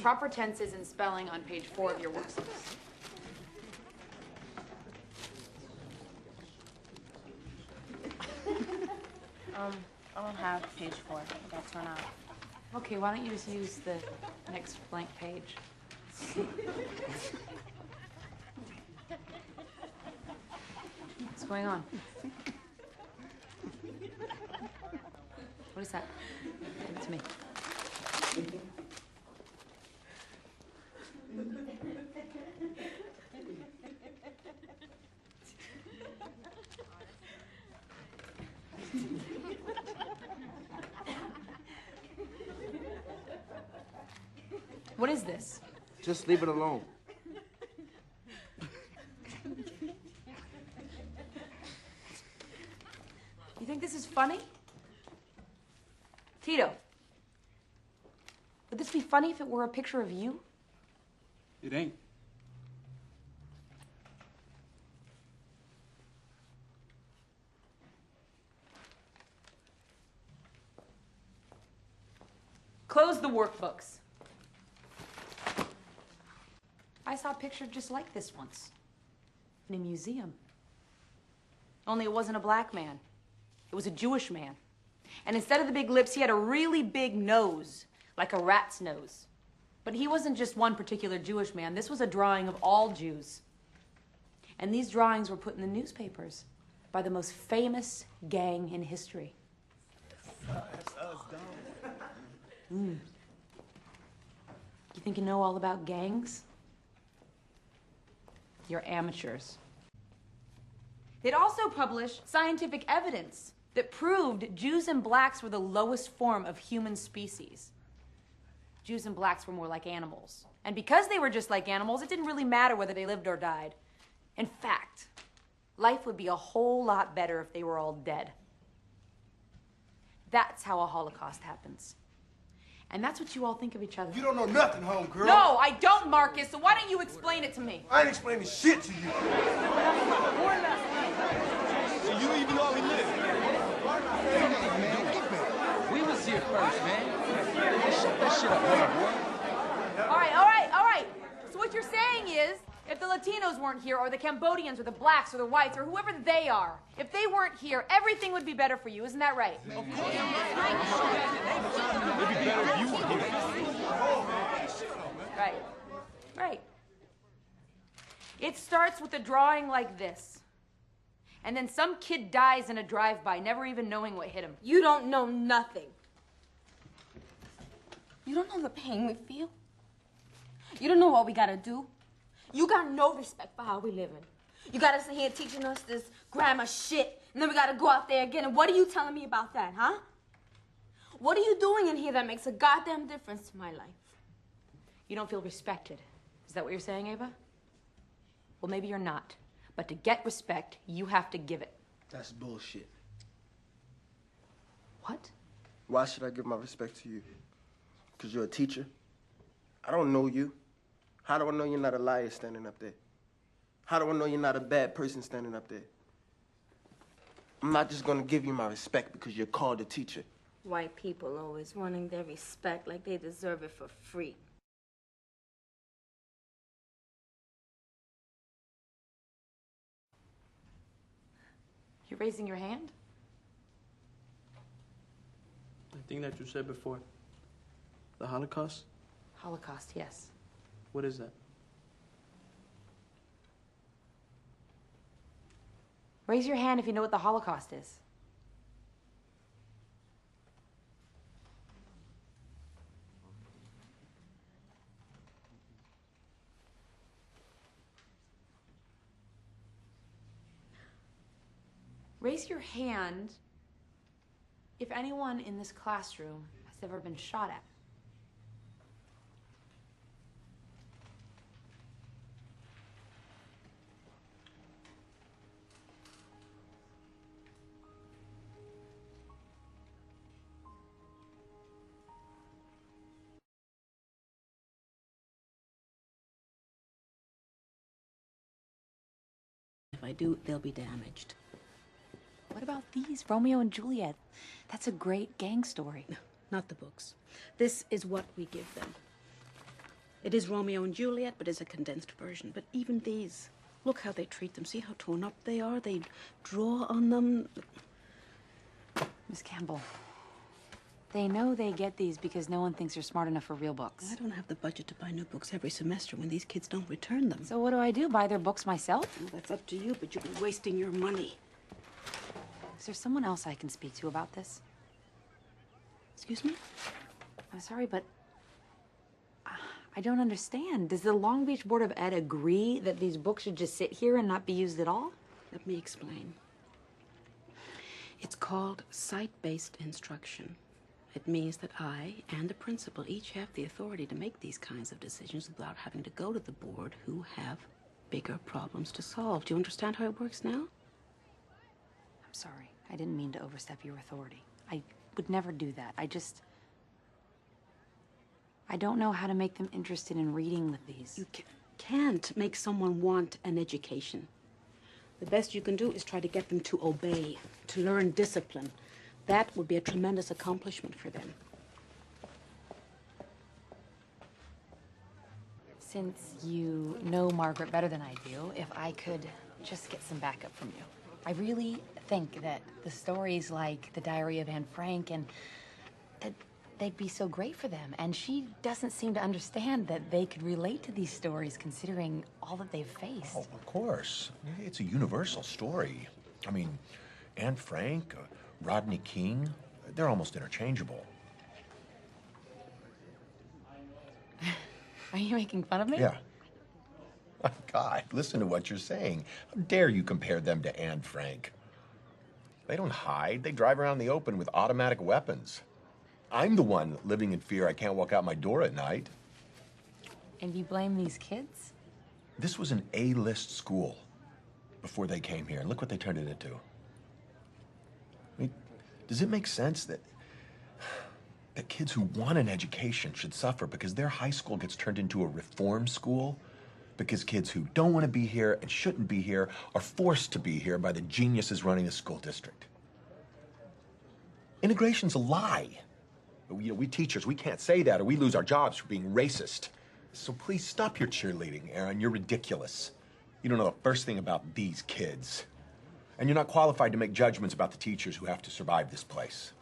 Proper tenses and spelling on page 4 of your worksheets. I don't have page 4. I got torn out. Okay, why don't you just use the next blank page? What's going on? What is that? Give it to me. What is this? Just leave it alone. You think this is funny? Tito, would this be funny if it were a picture of you? It ain't. Close the workbooks. I saw a picture just like this once in a museum. Only it wasn't a black man. It was a Jewish man. And instead of the big lips, he had a really big nose, like a rat's nose. But he wasn't just one particular Jewish man. This was a drawing of all Jews. And these drawings were put in the newspapers by the most famous gang in history. You think you know all about gangs? You're amateurs. They'd also published scientific evidence that proved Jews and blacks were the lowest form of human species. Jews and blacks were more like animals. And because they were just like animals, it didn't really matter whether they lived or died. In fact, life would be a whole lot better if they were all dead. That's how a Holocaust happens. And that's what you all think of each other. You don't know nothing, homegirl. No, I don't, Marcus, so why don't you explain it to me? I ain't explaining shit to you. So you even know we live? We was here first, man. Shut that shit up, boy. All right. So what you're saying is, if the Latinos weren't here, or the Cambodians, or the blacks, or the whites, or whoever they are, if they weren't here, everything would be better for you. Isn't that right? It'd be better if you were here. Right. It starts with a drawing like this. And then some kid dies in a drive-by, never even knowing what hit him. You don't know nothing. You don't know the pain we feel. You don't know what we gotta do. You got no respect for how we living. You got us in here teaching us this grammar shit, and then we gotta go out there again. And what are you telling me about that, huh? What are you doing in here that makes a goddamn difference to my life? You don't feel respected. Is that what you're saying, Ava? Well, maybe you're not. But to get respect, you have to give it. That's bullshit. What? Why should I give my respect to you? Because you're a teacher? I don't know you. How do I know you're not a liar standing up there? How do I know you're not a bad person standing up there? I'm not just gonna give you my respect because you're called a teacher. White people always wanting their respect like they deserve it for free. You're raising your hand? The thing that you said before. The Holocaust? Holocaust, yes. What is that? Raise your hand if you know what the Holocaust is. Raise your hand if anyone in this classroom has ever been shot at. If I do, they'll be damaged. What about these? Romeo and Juliet. That's a great gang story. No, not the books. This is what we give them. It is Romeo and Juliet, but it's a condensed version. But even these, look how they treat them. See how torn up they are? They draw on them. Miss Campbell, they know they get these because no one thinks you're smart enough for real books. I don't have the budget to buy new books every semester when these kids don't return them. So what do? Buy their books myself? Well, that's up to you, but you'll be wasting your money. Is there someone else I can speak to about this? Excuse me? I'm sorry, but I don't understand. Does the Long Beach Board of Ed agree that these books should just sit here and not be used at all? Let me explain. It's called site-based instruction. It means that I and the principal each have the authority to make these kinds of decisions without having to go to the board who have bigger problems to solve. Do you understand how it works now? I'm sorry. I didn't mean to overstep your authority. I would never do that. I don't know how to make them interested in reading with these. You can't make someone want an education. The best you can do is try to get them to obey, to learn discipline. That would be a tremendous accomplishment for them. Since you know Margaret better than I do, if I could just get some backup from you. I really think that the stories like The Diary of Anne Frank and that they'd be so great for them. And she doesn't seem to understand that they could relate to these stories considering all that they've faced. Oh, of course. It's a universal story. I mean, Anne Frank, Rodney King, they're almost interchangeable. Are you making fun of me? Yeah. My God, listen to what you're saying. How dare you compare them to Anne Frank? They don't hide. They drive around the open with automatic weapons. I'm the one living in fear I can't walk out my door at night. And you blame these kids? This was an A-list school before they came here, and look what they turned it into. I mean, does it make sense that kids who want an education should suffer because their high school gets turned into a reform school? Because kids who don't want to be here and shouldn't be here are forced to be here by the geniuses running the school district. Integration's a lie. You know, we teachers, we can't say that or we lose our jobs for being racist. So please stop your cheerleading, Aaron. You're ridiculous. You don't know the first thing about these kids. And you're not qualified to make judgments about the teachers who have to survive this place.